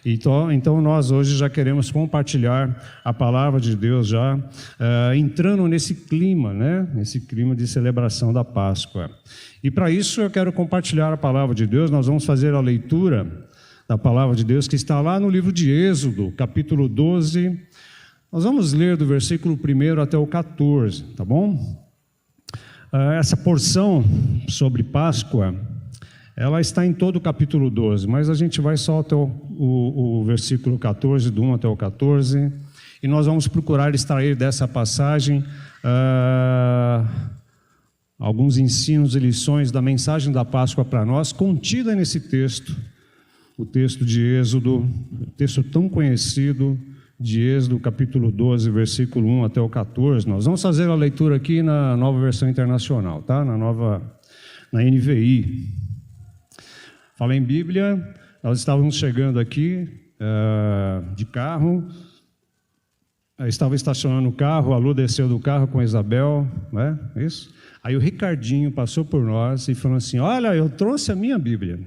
Então nós hoje já queremos compartilhar a palavra de Deus, já entrando nesse clima, né? Nesse clima de celebração da Páscoa. E para isso eu quero compartilhar a palavra de Deus. Nós vamos fazer a leitura da palavra de Deus que está lá no livro de Êxodo, capítulo 12. Nós vamos ler do versículo 1 até o 14, tá bom? Essa porção sobre Páscoa, ela está em todo o capítulo 12, mas a gente vai só até o versículo 14, do 1 até o 14, e nós vamos procurar extrair dessa passagem alguns ensinos e lições da mensagem da Páscoa para nós, contida nesse texto, o texto de Êxodo, texto tão conhecido de Êxodo, capítulo 12, versículo 1 até o 14. Nós vamos fazer a leitura aqui na Nova Versão Internacional, tá? Na NVI. Fala em Bíblia, nós estávamos chegando aqui de carro, eu estava estacionando o carro, a Lu desceu do carro com a Isabel, né? Isso? Aí o Ricardinho passou por nós e falou assim: olha, eu trouxe a minha Bíblia.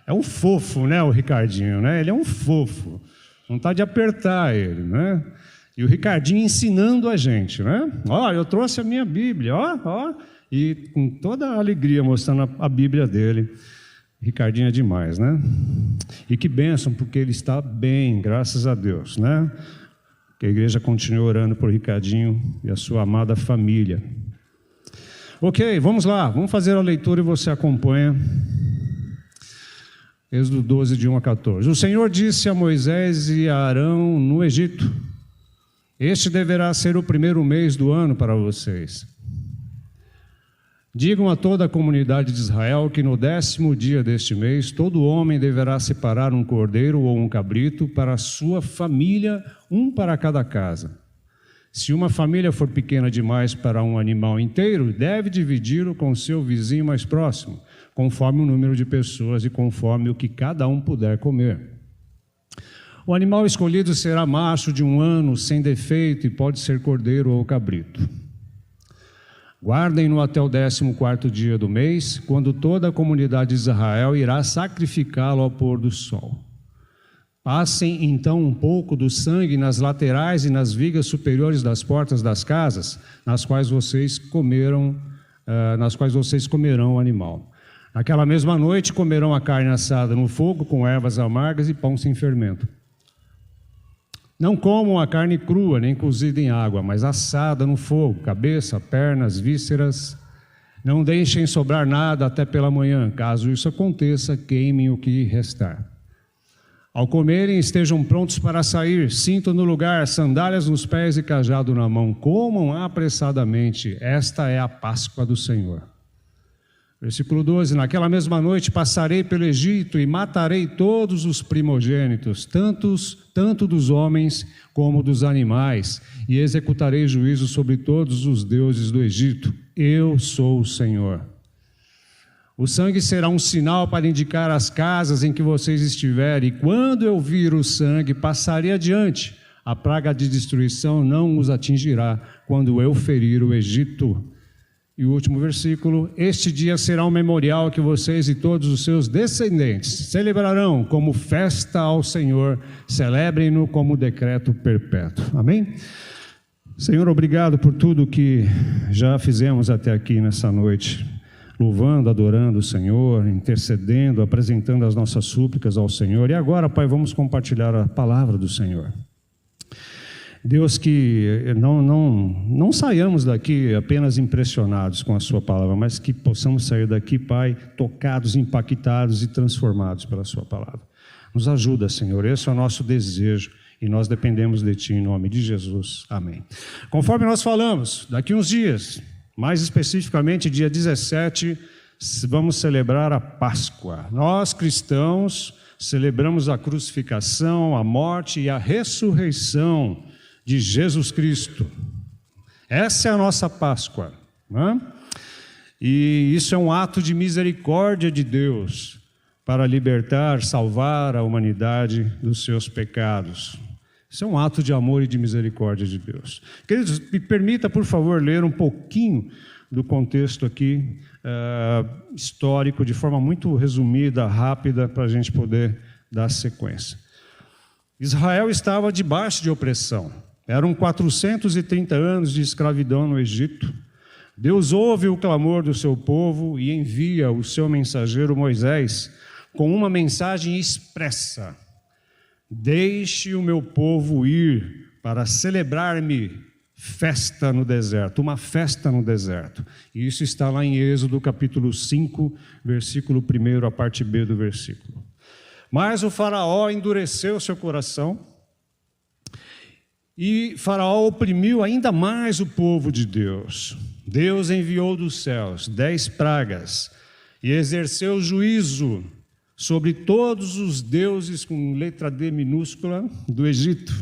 É um fofo, né, o Ricardinho, né? Ele é um fofo, vontade de apertar ele, né? E o Ricardinho ensinando a gente, né? Ó, eu trouxe a minha Bíblia, ó. E com toda a alegria mostrando a Bíblia dele. Ricardinho é demais, né? E que bênção, porque ele está bem, graças a Deus, né? Que a igreja continue orando por Ricardinho e a sua amada família. Ok, vamos lá, vamos fazer a leitura e você acompanha. Êxodo 12, de 1 a 14. O Senhor disse a Moisés e a Arão no Egito: este deverá ser o primeiro mês do ano para vocês. Digam a toda a comunidade de Israel que no 10º dia deste mês, todo homem deverá separar um cordeiro ou um cabrito para a sua família, um para cada casa. Se uma família for pequena demais para um animal inteiro, deve dividi-lo com seu vizinho mais próximo, conforme o número de pessoas e conforme o que cada um puder comer. O animal escolhido será macho de 1 ano, sem defeito, e pode ser cordeiro ou cabrito. Guardem-no até o 14º dia do mês, quando toda a comunidade de Israel irá sacrificá-lo ao pôr do sol. Passem então um pouco do sangue nas laterais e nas vigas superiores das portas das casas, nas quais vocês comerão o animal. Naquela mesma noite comerão a carne assada no fogo com ervas amargas e pão sem fermento. Não comam a carne crua, nem cozida em água, mas assada no fogo, cabeça, pernas, vísceras. Não deixem sobrar nada até pela manhã. Caso isso aconteça, queimem o que restar. Ao comerem, estejam prontos para sair, cinto no lugar, sandálias nos pés e cajado na mão. Comam apressadamente. Esta é a Páscoa do Senhor. Versículo 12, naquela mesma noite passarei pelo Egito e matarei todos os primogênitos, tanto dos homens como dos animais, e executarei juízo sobre todos os deuses do Egito. Eu sou o Senhor. O sangue será um sinal para indicar as casas em que vocês estiverem, e quando eu vir o sangue, passarei adiante. A praga de destruição não os atingirá quando eu ferir o Egito. E o último versículo: este dia será um memorial que vocês e todos os seus descendentes celebrarão como festa ao Senhor, celebrem-no como decreto perpétuo. Amém? Senhor, obrigado por tudo que já fizemos até aqui nessa noite, louvando, adorando o Senhor, intercedendo, apresentando as nossas súplicas ao Senhor. E agora, Pai, vamos compartilhar a palavra do Senhor. Deus, que não saiamos daqui apenas impressionados com a sua palavra, mas que possamos sair daqui, Pai, tocados, impactados e transformados pela sua palavra. Nos ajuda, Senhor, esse é o nosso desejo e nós dependemos de Ti, em nome de Jesus. Amém. Conforme nós falamos, daqui uns dias, mais especificamente dia 17, vamos celebrar a Páscoa. Nós, cristãos, celebramos a crucificação, a morte e a ressurreição de Jesus Cristo. Essa é a nossa Páscoa, né? E isso é um ato de misericórdia de Deus para libertar, salvar a humanidade dos seus pecados. Isso é um ato de amor e de misericórdia de Deus. Queridos, me permita, por favor, ler um pouquinho do contexto aqui histórico, de forma muito resumida, rápida, para a gente poder dar sequência. Israel estava debaixo de opressão. Eram 430 anos de escravidão no Egito. Deus ouve o clamor do seu povo e envia o seu mensageiro Moisés com uma mensagem expressa: deixe o meu povo ir para celebrar-me festa no deserto, uma festa no deserto. E isso está lá em Êxodo capítulo 5, versículo 1, a parte B do versículo. Mas o faraó endureceu seu coração e faraó oprimiu ainda mais o povo de Deus. Deus enviou dos céus 10 pragas e exerceu juízo sobre todos os deuses com letra D minúscula do Egito.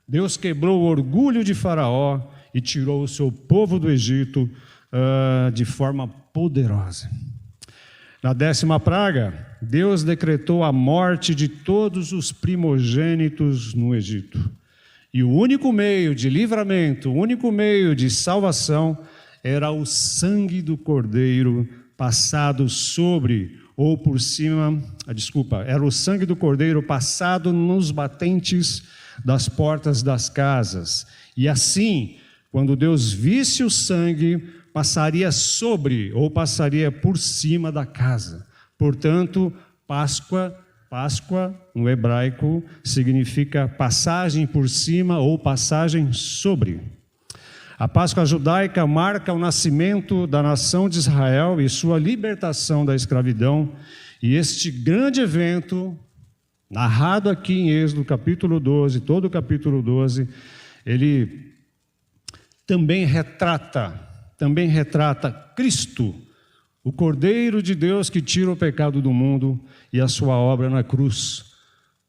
Deus quebrou o orgulho de Faraó e tirou o seu povo do Egito de forma poderosa. Na 10ª praga, Deus decretou a morte de todos os primogênitos no Egito. E o único meio de livramento, o único meio de salvação era o sangue do cordeiro passado sobre ou por cima, era o sangue do cordeiro passado nos batentes das portas das casas. E assim, quando Deus visse o sangue, passaria sobre ou passaria por cima da casa. Portanto, Páscoa no hebraico significa passagem por cima ou passagem sobre. A Páscoa judaica marca o nascimento da nação de Israel e sua libertação da escravidão. E este grande evento, narrado aqui em Êxodo capítulo 12, todo o capítulo 12, ele também retrata Cristo, o Cordeiro de Deus que tira o pecado do mundo, e a sua obra na cruz,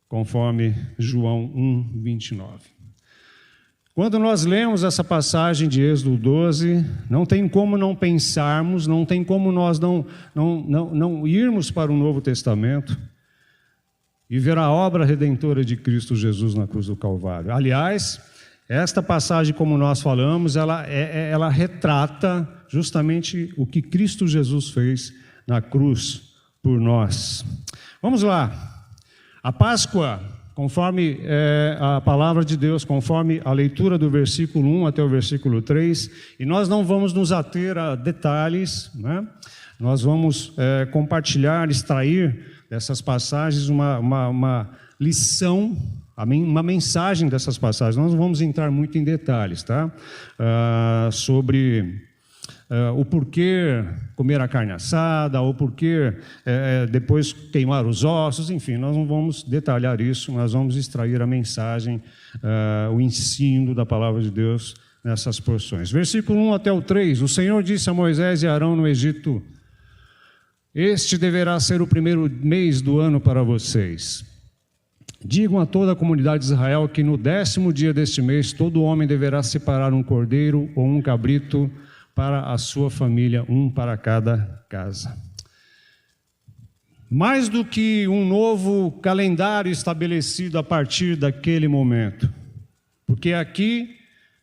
conforme João 1, 29. Quando nós lemos essa passagem de Êxodo 12, não tem como não pensarmos, não tem como nós não irmos para o Novo Testamento e ver a obra redentora de Cristo Jesus na cruz do Calvário. Aliás, esta passagem, como nós falamos, ela retrata justamente o que Cristo Jesus fez na cruz por nós. Vamos lá. A Páscoa, conforme a palavra de Deus, conforme a leitura do versículo 1 até o versículo 3, e nós não vamos nos ater a detalhes, né? Nós vamos compartilhar, extrair dessas passagens uma lição, uma mensagem dessas passagens. Nós não vamos entrar muito em detalhes, tá? Sobre o porquê comer a carne assada, o porquê depois queimar os ossos, enfim, nós não vamos detalhar isso, nós vamos extrair a mensagem, o ensino da palavra de Deus nessas porções. Versículo 1 até o 3, o Senhor disse a Moisés e Arão no Egito: este deverá ser o primeiro mês do ano para vocês. Digam a toda a comunidade de Israel que no 10º dia deste mês todo homem deverá separar um cordeiro ou um cabrito para a sua família, um para cada casa. Mais do que um novo calendário estabelecido a partir daquele momento, porque aqui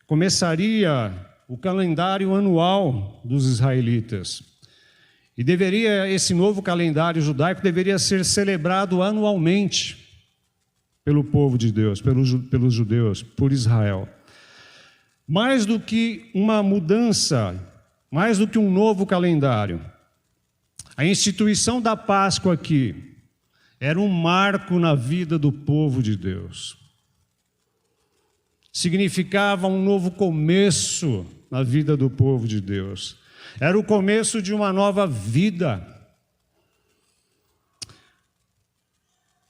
começaria o calendário anual dos israelitas. E esse novo calendário judaico deveria ser celebrado anualmente pelo povo de Deus, pelos judeus, por Israel. Mais do que uma mudança, mais do que um novo calendário, a instituição da Páscoa aqui era um marco na vida do povo de Deus. Significava um novo começo na vida do povo de Deus. Era o começo de uma nova vida.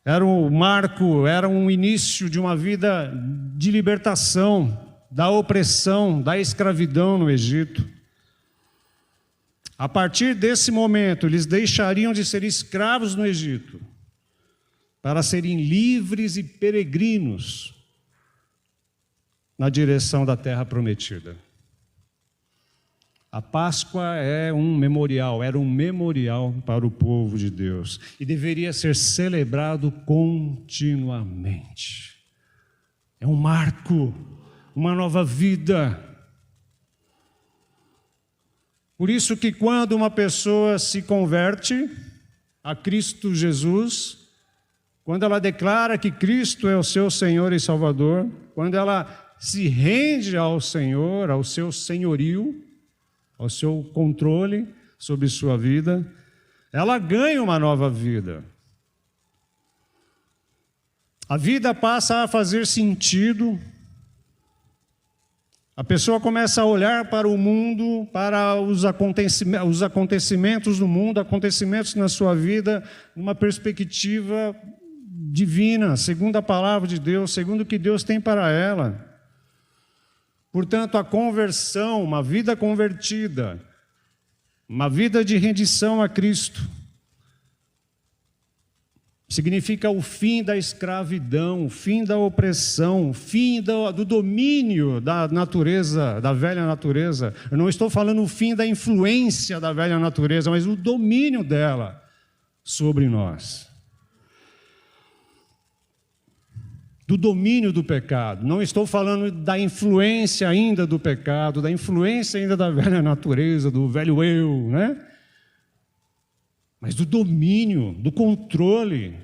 Era um marco, era um início de uma vida de libertação da opressão, da escravidão no Egito. A partir desse momento, eles deixariam de ser escravos no Egito para serem livres e peregrinos na direção da terra prometida. A Páscoa era um memorial para o povo de Deus e deveria ser celebrado continuamente. É um marco, uma nova vida. Por isso que quando uma pessoa se converte a Cristo Jesus, quando ela declara que Cristo é o seu Senhor e Salvador, quando ela se rende ao Senhor, ao seu senhorio, ao seu controle sobre sua vida, ela ganha uma nova vida. A vida passa a fazer sentido. A pessoa começa a olhar para o mundo, para os acontecimentos do mundo, acontecimentos na sua vida, numa perspectiva divina, segundo a palavra de Deus, segundo o que Deus tem para ela. Portanto, a conversão, uma vida convertida, uma vida de rendição a Cristo, significa o fim da escravidão, o fim da opressão, o fim do domínio da natureza, da velha natureza. Eu não estou falando o fim da influência da velha natureza, mas o domínio dela sobre nós. Do domínio do pecado. Não estou falando da influência ainda do pecado, da influência ainda da velha natureza, do velho eu, né? Mas do domínio, do controle.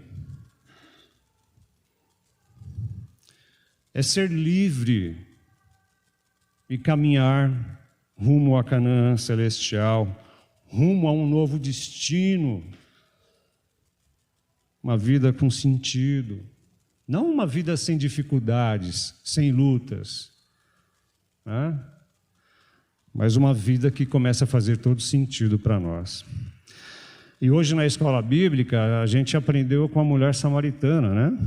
É ser livre e caminhar rumo a Canaã celestial, rumo a um novo destino, uma vida com sentido, não uma vida sem dificuldades, sem lutas, né? Mas uma vida que começa a fazer todo sentido para nós. E hoje na escola bíblica a gente aprendeu com a mulher samaritana, né?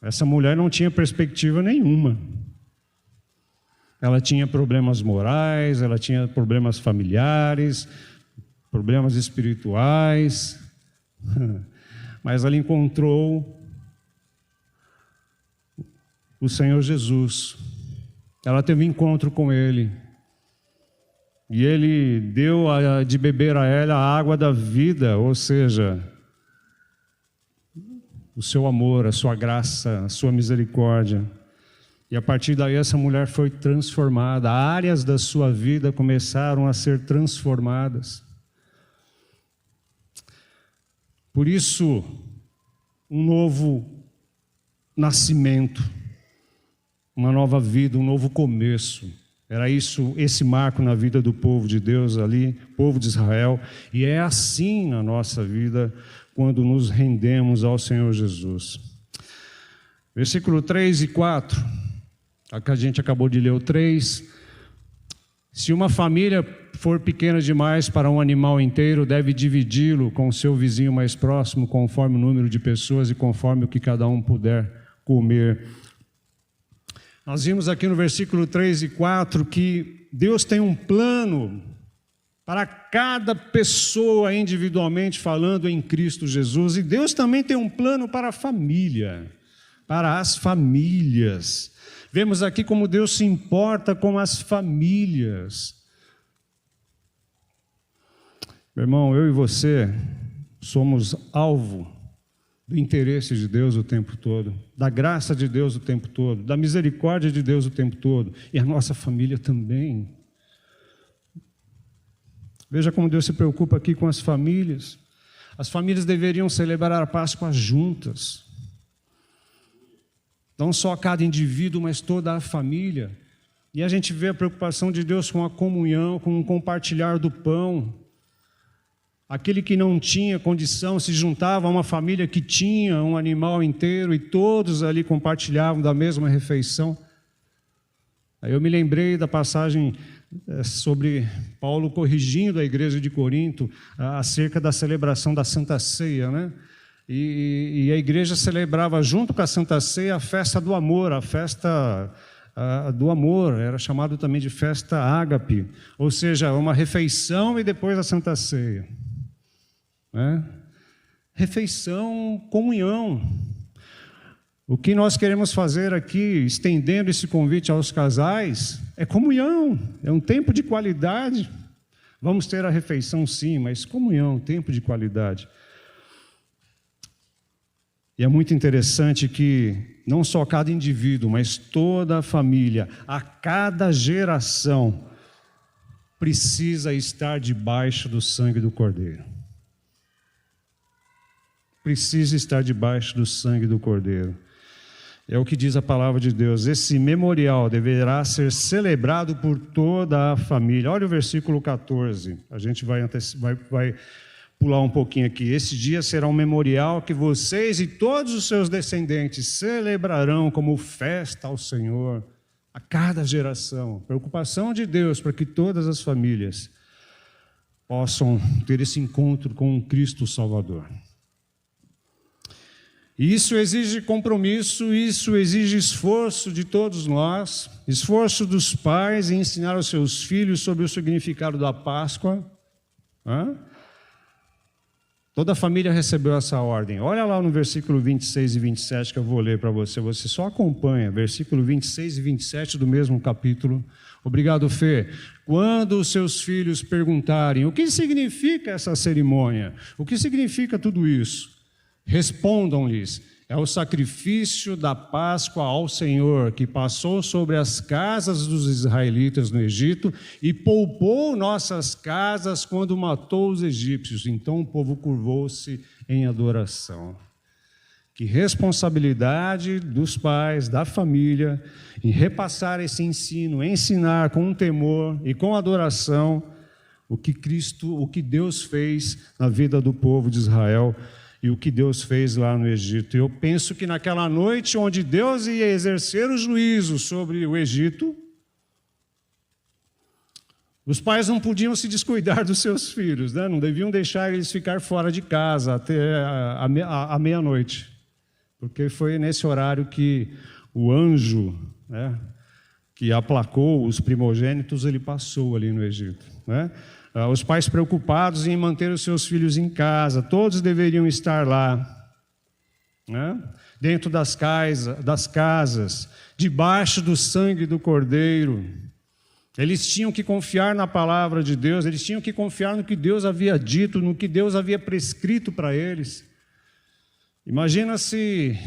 Essa mulher não tinha perspectiva nenhuma. Ela tinha problemas morais, ela tinha problemas familiares, problemas espirituais, mas ela encontrou o Senhor Jesus. Ela teve um encontro com Ele. E Ele deu de beber a ela a água da vida, ou seja, o seu amor, a sua graça, a sua misericórdia. E a partir daí essa mulher foi transformada. Áreas da sua vida começaram a ser transformadas. Por isso, um novo nascimento, uma nova vida, um novo começo. Era isso, esse marco na vida do povo de Deus ali, povo de Israel. E é assim na nossa vida quando nos rendemos ao Senhor Jesus. Versículo 3 e 4, a gente acabou de ler o 3. Se uma família for pequena demais para um animal inteiro, deve dividi-lo com o seu vizinho mais próximo, conforme o número de pessoas e conforme o que cada um puder comer. Nós vimos aqui no versículo 3 e 4 que Deus tem um plano para cada pessoa individualmente falando em Cristo Jesus. E Deus também tem um plano para a família, para as famílias. Vemos aqui como Deus se importa com as famílias. Meu irmão, eu e você somos alvo do interesse de Deus o tempo todo, da graça de Deus o tempo todo, da misericórdia de Deus o tempo todo, e a nossa família também. Veja como Deus se preocupa aqui com as famílias. As famílias deveriam celebrar a Páscoa juntas. Não só cada indivíduo, mas toda a família. E a gente vê a preocupação de Deus com a comunhão, com o compartilhar do pão. Aquele que não tinha condição se juntava a uma família que tinha um animal inteiro e todos ali compartilhavam da mesma refeição. Aí eu me lembrei da passagem sobre Paulo corrigindo a igreja de Corinto acerca da celebração da Santa Ceia, né? E a igreja celebrava junto com a Santa Ceia a festa do amor, a festa do amor, era chamado também de festa ágape, ou seja, uma refeição e depois a Santa Ceia. Né? Refeição, comunhão. O que nós queremos fazer aqui, estendendo esse convite aos casais, é comunhão, é um tempo de qualidade. Vamos ter a refeição sim, mas comunhão, tempo de qualidade. E é muito interessante que não só cada indivíduo, mas toda a família, a cada geração, precisa estar debaixo do sangue do Cordeiro. precisa estar debaixo do sangue do Cordeiro. É o que diz a palavra de Deus. Esse memorial deverá ser celebrado por toda a família. Olha o versículo 14. A gente vai pular um pouquinho aqui. Esse dia será um memorial que vocês e todos os seus descendentes celebrarão como festa ao Senhor a cada geração. Preocupação de Deus para que todas as famílias possam ter esse encontro com o Cristo Salvador. E isso exige compromisso, isso exige esforço de todos nós, esforço dos pais em ensinar aos seus filhos sobre o significado da Páscoa. Toda a família recebeu essa ordem. Olha lá no versículo 26 e 27 que eu vou ler para você. Você só acompanha, versículo 26 e 27 do mesmo capítulo. Obrigado, Fê. Quando os seus filhos perguntarem o que significa essa cerimônia, o que significa tudo isso, respondam-lhes: é o sacrifício da Páscoa ao Senhor, que passou sobre as casas dos israelitas no Egito e poupou nossas casas quando matou os egípcios. Então o povo curvou-se em adoração. Que responsabilidade dos pais, da família, em repassar esse ensino, ensinar com temor e com adoração o que Deus fez na vida do povo de Israel e o que Deus fez lá no Egito. Eu penso que naquela noite onde Deus ia exercer o juízo sobre o Egito, os pais não podiam se descuidar dos seus filhos, né? Não deviam deixar eles ficar fora de casa até a meia-noite, porque foi nesse horário que o anjo, né, que aplacou os primogênitos, ele passou ali no Egito, né? Os pais preocupados em manter os seus filhos em casa, todos deveriam estar lá, né? Dentro das casas, debaixo do sangue do Cordeiro. Eles tinham que confiar na palavra de Deus, eles tinham que confiar no que Deus havia dito, no que Deus havia prescrito para eles. Imagina se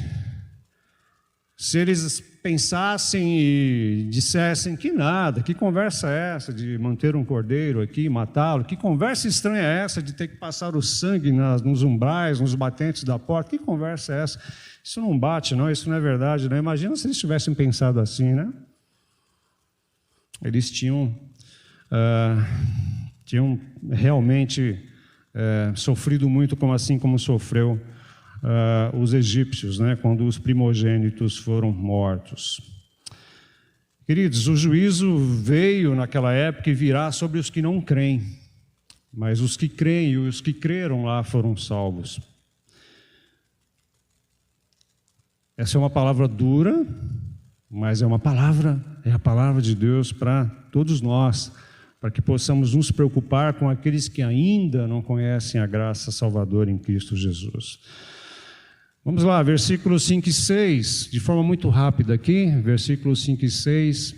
eles pensassem e dissessem que nada, que conversa é essa de manter um cordeiro aqui, matá-lo, que conversa estranha é essa de ter que passar o sangue nos umbrais, nos batentes da porta, que conversa é essa? Isso não bate, não, isso não é verdade, não. Imagina se eles tivessem pensado assim, né? Eles tinham realmente sofrido muito, como sofreu os egípcios, né, quando os primogênitos foram mortos. Queridos, o juízo veio naquela época e virá sobre os que não creem, mas os que creem e os que creram lá foram salvos. Essa é uma palavra dura, mas é a palavra de Deus para todos nós, para que possamos nos preocupar com aqueles que ainda não conhecem a graça salvadora em Cristo Jesus. Vamos lá, versículos 5 e 6, de forma muito rápida aqui, versículos 5 e 6.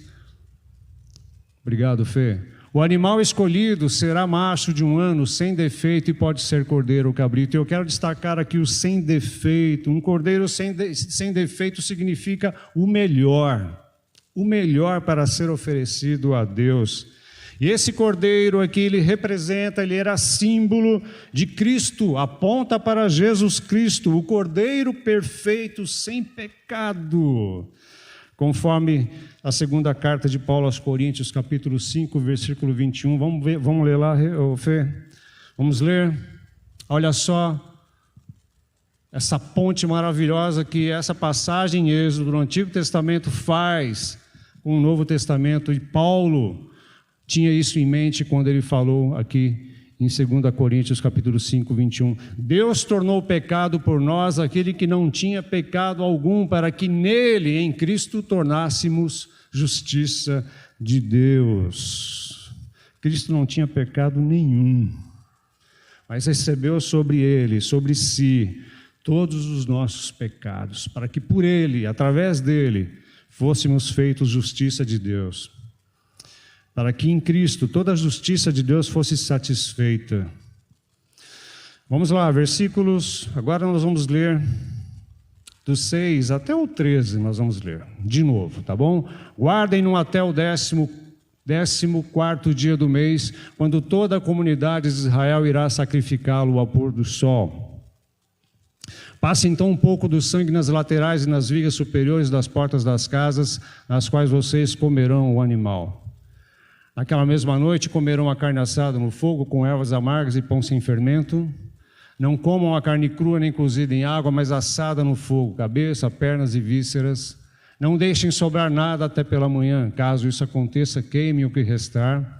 Obrigado, Fê. O animal escolhido será macho de 1 ano, sem defeito, e pode ser cordeiro ou cabrito. Eu quero destacar aqui o sem defeito. Um cordeiro sem defeito significa o melhor para ser oferecido a Deus. E esse cordeiro aqui, ele era símbolo de Cristo, aponta para Jesus Cristo, o cordeiro perfeito, sem pecado. Conforme a segunda carta de Paulo aos Coríntios, capítulo 5, versículo 21. Vamos ler lá, Fê? Vamos ler. Olha só essa ponte maravilhosa que essa passagem em Êxodo do Antigo Testamento faz com o Novo Testamento, e Paulo tinha isso em mente quando ele falou aqui em 2 Coríntios capítulo 5, 21. Deus tornou pecado por nós aquele que não tinha pecado algum, para que nele, em Cristo, tornássemos justiça de Deus. Cristo não tinha pecado nenhum, mas recebeu sobre ele, sobre si, todos os nossos pecados, para que por ele, através dele, fôssemos feitos justiça de Deus. Para que em Cristo toda a justiça de Deus fosse satisfeita. Vamos lá, versículos, agora nós vamos ler do 6 até o 13, nós vamos ler de novo, tá bom? Guardem-no até o 14º dia do mês, quando toda a comunidade de Israel irá sacrificá-lo ao pôr do sol. Passe então um pouco do sangue nas laterais e nas vigas superiores das portas das casas, nas quais vocês comerão o animal. Naquela mesma noite comerão a carne assada no fogo, com ervas amargas e pão sem fermento. Não comam a carne crua nem cozida em água, mas assada no fogo, cabeça, pernas e vísceras. Não deixem sobrar nada até pela manhã. Caso isso aconteça, queimem o que restar.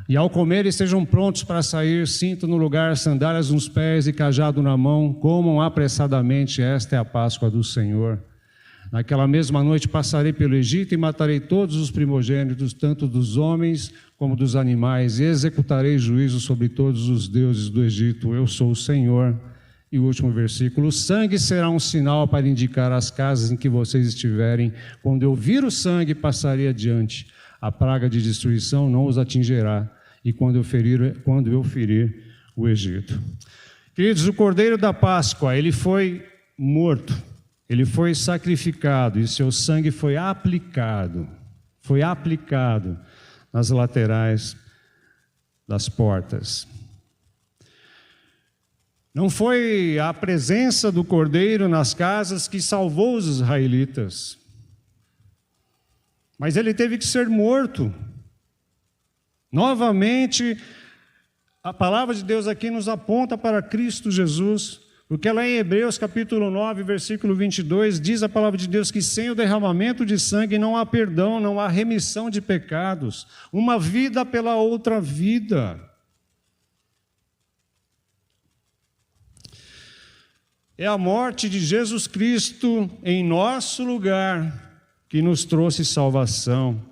E ao comer estejam prontos para sair, cinto no lugar, sandálias nos pés e cajado na mão. Comam apressadamente, esta é a Páscoa do Senhor. Naquela mesma noite passarei pelo Egito e matarei todos os primogênitos, tanto dos homens como dos animais, e executarei juízo sobre todos os deuses do Egito. Eu sou o Senhor. E o último versículo: o sangue será um sinal para indicar as casas em que vocês estiverem. Quando eu vir o sangue, passarei adiante. A praga de destruição não os atingirá. E quando eu ferir o Egito. Queridos, o Cordeiro da Páscoa, ele foi morto, ele foi sacrificado e seu sangue foi aplicado nas laterais das portas. Não foi a presença do Cordeiro nas casas que salvou os israelitas, mas ele teve que ser morto. Novamente, a palavra de Deus aqui nos aponta para Cristo Jesus, porque lá em Hebreus capítulo 9, versículo 22, diz a palavra de Deus que sem o derramamento de sangue não há perdão, não há remissão de pecados, uma vida pela outra vida. É a morte de Jesus Cristo em nosso lugar que nos trouxe salvação.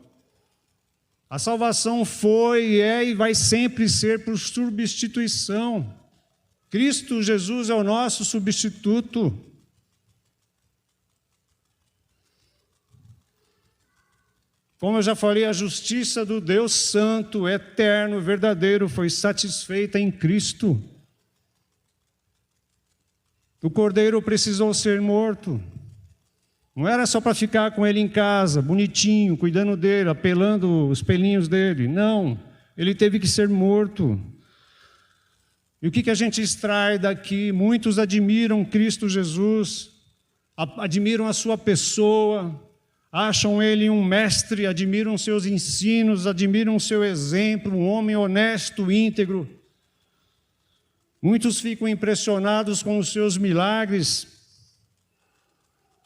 A salvação foi, é e vai sempre ser por substituição. Cristo Jesus é o nosso substituto. Como eu já falei, a justiça do Deus Santo, eterno, verdadeiro, foi satisfeita em Cristo. O Cordeiro precisou ser morto. Não era só para ficar com ele em casa, bonitinho, cuidando dele, apelando os pelinhos dele. Não, ele teve que ser morto. E o que a gente extrai daqui? Muitos admiram Cristo Jesus, admiram a sua pessoa, acham ele um mestre, admiram seus ensinos, admiram seu exemplo, um homem honesto, íntegro. Muitos ficam impressionados com os seus milagres,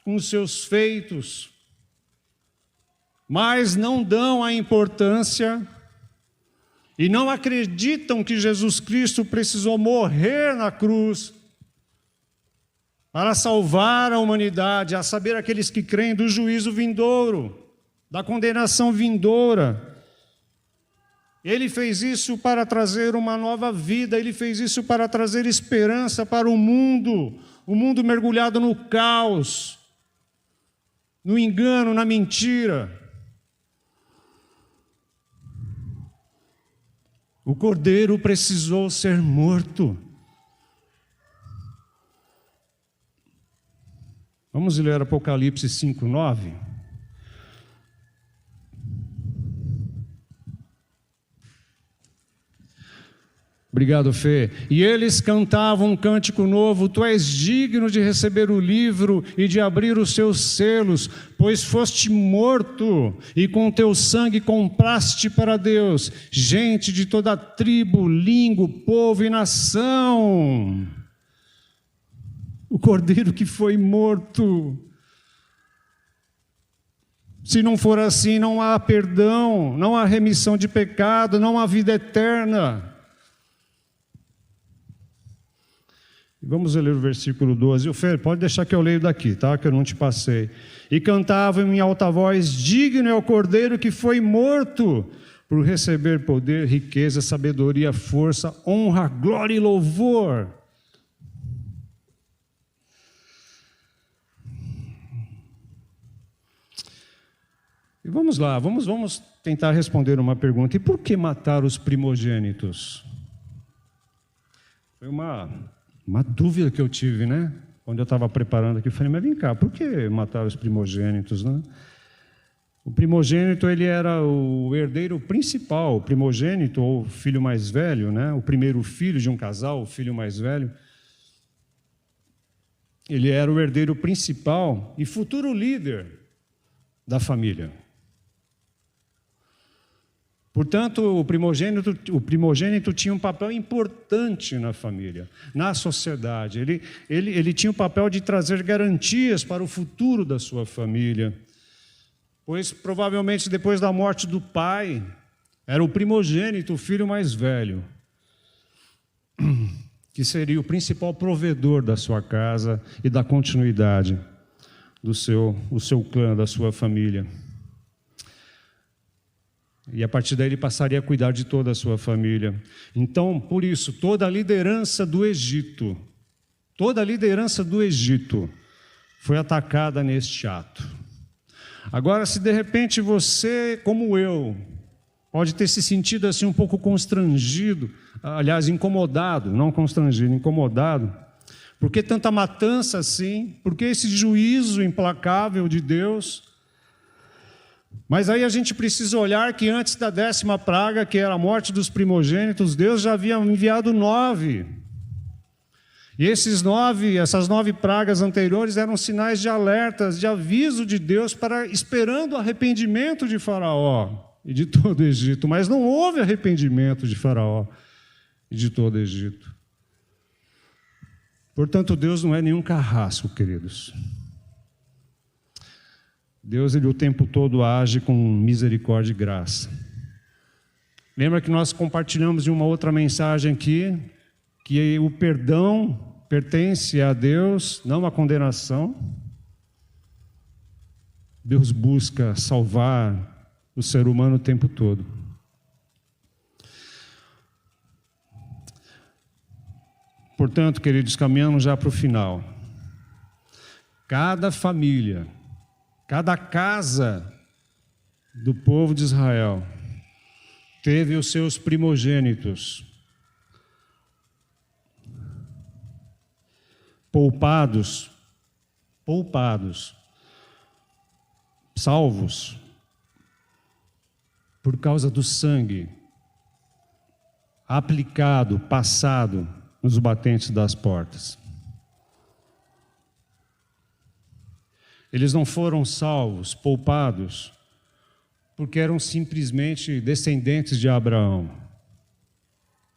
com os seus feitos, mas não dão a importância e não acreditam que Jesus Cristo precisou morrer na cruz para salvar a humanidade, a saber, aqueles que creem do juízo vindouro, da condenação vindoura. Ele fez isso para trazer uma nova vida, ele fez isso para trazer esperança para o mundo mergulhado no caos, no engano, na mentira. O Cordeiro precisou ser morto. Vamos ler Apocalipse 5:9. Obrigado, Fê. E eles cantavam um cântico novo: tu és digno de receber o livro e de abrir os seus selos, pois foste morto e com teu sangue compraste para Deus gente de toda tribo, língua, povo e nação. O Cordeiro que foi morto. Se não for assim, não há perdão, não há remissão de pecado, não há vida eterna. Vamos ler o versículo 12. O Fer, pode deixar que eu leio daqui, tá? Que eu não te passei. E cantavam em alta voz: digno é o Cordeiro que foi morto, por receber poder, riqueza, sabedoria, força, honra, glória e louvor. E vamos lá, vamos tentar responder uma pergunta. E por que matar os primogênitos? Foi uma dúvida que eu tive, né? Quando eu estava preparando aqui, eu falei, mas vem cá, por que matar os primogênitos, né? O primogênito, ele era o herdeiro principal, o primogênito, ou filho mais velho, né? O primeiro filho de um casal, o filho mais velho. ele era o herdeiro principal e futuro líder da família. Portanto, o primogênito tinha um papel importante na família, na sociedade. Ele tinha o papel de trazer garantias para o futuro da sua família, pois provavelmente depois da morte do pai, era o primogênito, o filho mais velho, que seria o principal provedor da sua casa e da continuidade do seu clã, da sua família. E a partir daí ele passaria a cuidar de toda a sua família. Então, por isso, toda a liderança do Egito foi atacada neste ato. Agora, se de repente você, como eu, pode ter se sentido assim um pouco constrangido, aliás, incomodado, não constrangido, incomodado, por que tanta matança assim? Por que esse juízo implacável de Deus? Mas aí a gente precisa olhar que antes da 10ª praga, que era a morte dos primogênitos, Deus já havia enviado 9. E essas 9 pragas anteriores eram sinais de alertas, de aviso de Deus esperando o arrependimento de Faraó e de todo o Egito. Mas não houve arrependimento de Faraó e de todo o Egito. Portanto, Deus não é nenhum carrasco, queridos. Deus, ele o tempo todo age com misericórdia e graça. Lembra que nós compartilhamos de uma outra mensagem aqui, que o perdão pertence a Deus, não a condenação. Deus busca salvar o ser humano o tempo todo. Portanto, queridos, caminhamos já para o final. Cada família, cada casa do povo de Israel teve os seus primogênitos poupados, salvos, por causa do sangue aplicado, passado nos batentes das portas. Eles não foram salvos, poupados, porque eram simplesmente descendentes de Abraão.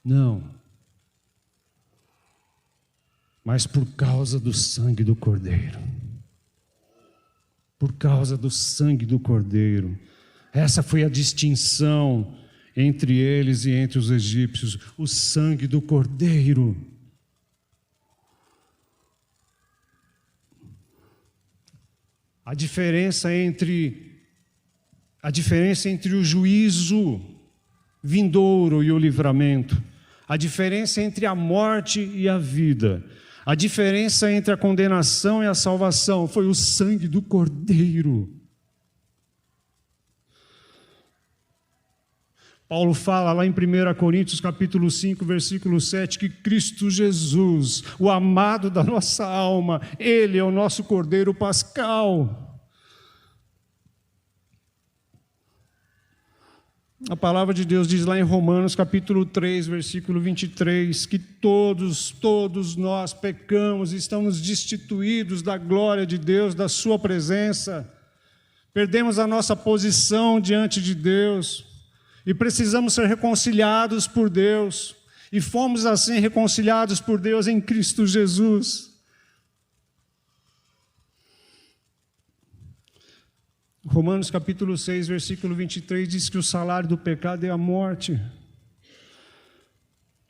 Não. Mas por causa do sangue do Cordeiro. Por causa do sangue do Cordeiro. Essa foi a distinção entre eles e entre os egípcios. O sangue do Cordeiro. A diferença entre o juízo vindouro e o livramento, a diferença entre a morte e a vida, a diferença entre a condenação e a salvação foi o sangue do Cordeiro. Paulo fala lá em 1 Coríntios capítulo 5, versículo 7, que Cristo Jesus, o amado da nossa alma, Ele é o nosso Cordeiro pascal. A palavra de Deus diz lá em Romanos capítulo 3, versículo 23, que todos nós pecamos e estamos destituídos da glória de Deus, da sua presença. Perdemos a nossa posição diante de Deus. E precisamos ser reconciliados por Deus. E fomos assim reconciliados por Deus em Cristo Jesus. Romanos capítulo 6, versículo 23 diz que o salário do pecado é a morte.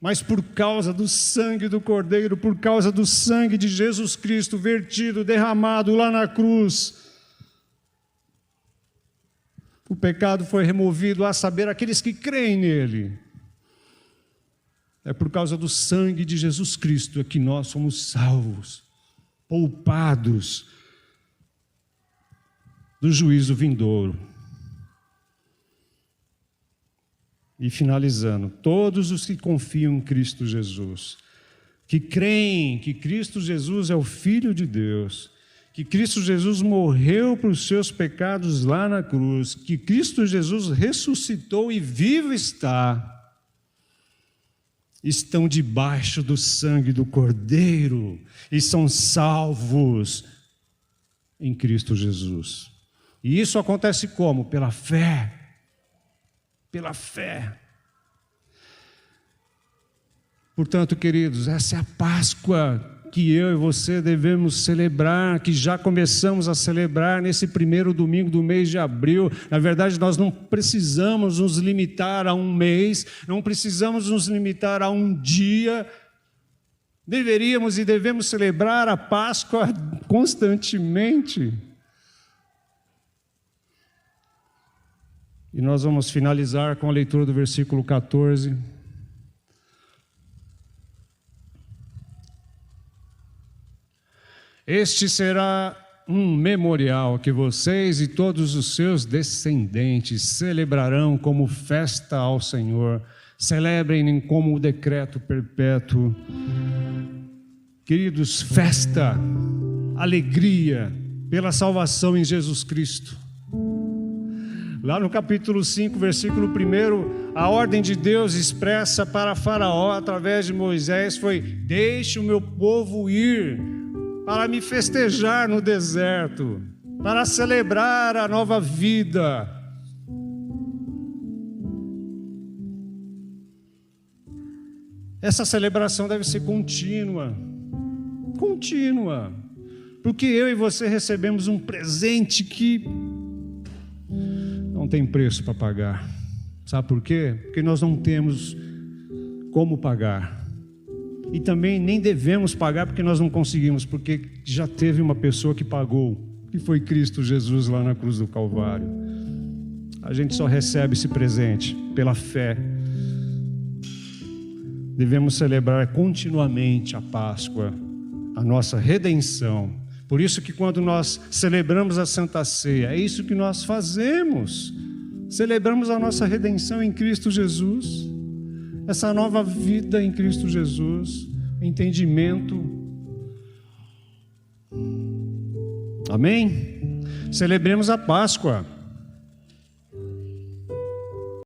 Mas por causa do sangue do Cordeiro, por causa do sangue de Jesus Cristo vertido, derramado lá na cruz, o pecado foi removido, a saber, aqueles que creem nele. É por causa do sangue de Jesus Cristo que nós somos salvos, poupados do juízo vindouro. E finalizando, todos os que confiam em Cristo Jesus, que creem que Cristo Jesus é o Filho de Deus, que Cristo Jesus morreu por seus pecados lá na cruz, que Cristo Jesus ressuscitou e vivo está, estão debaixo do sangue do Cordeiro e são salvos em Cristo Jesus. E isso acontece como? Pela fé. Pela fé. Portanto, queridos, essa é a Páscoa que eu e você devemos celebrar, que já começamos a celebrar nesse primeiro domingo do mês de abril. Na verdade, nós não precisamos nos limitar a um mês, não precisamos nos limitar a um dia. Deveríamos e devemos celebrar a Páscoa constantemente. E nós vamos finalizar com a leitura do versículo 14. Este será um memorial que vocês e todos os seus descendentes celebrarão como festa ao Senhor. Celebrem como decreto perpétuo. Queridos, festa, alegria pela salvação em Jesus Cristo. Lá no capítulo 5, versículo 1, a ordem de Deus expressa para Faraó através de Moisés foi: deixe o meu povo ir para me festejar no deserto, para celebrar a nova vida. Essa celebração deve ser contínua, porque eu e você recebemos um presente que não tem preço para pagar. Sabe por quê? Porque nós não temos como pagar. E também nem devemos pagar porque nós não conseguimos, porque já teve uma pessoa que pagou, que foi Cristo Jesus lá na cruz do Calvário. A gente só recebe esse presente pela fé. Devemos celebrar continuamente a Páscoa, a nossa redenção. Por isso que quando nós celebramos a Santa Ceia, é isso que nós fazemos. Celebramos a nossa redenção em Cristo Jesus, essa nova vida em Cristo Jesus, entendimento. Amém? Celebremos a Páscoa.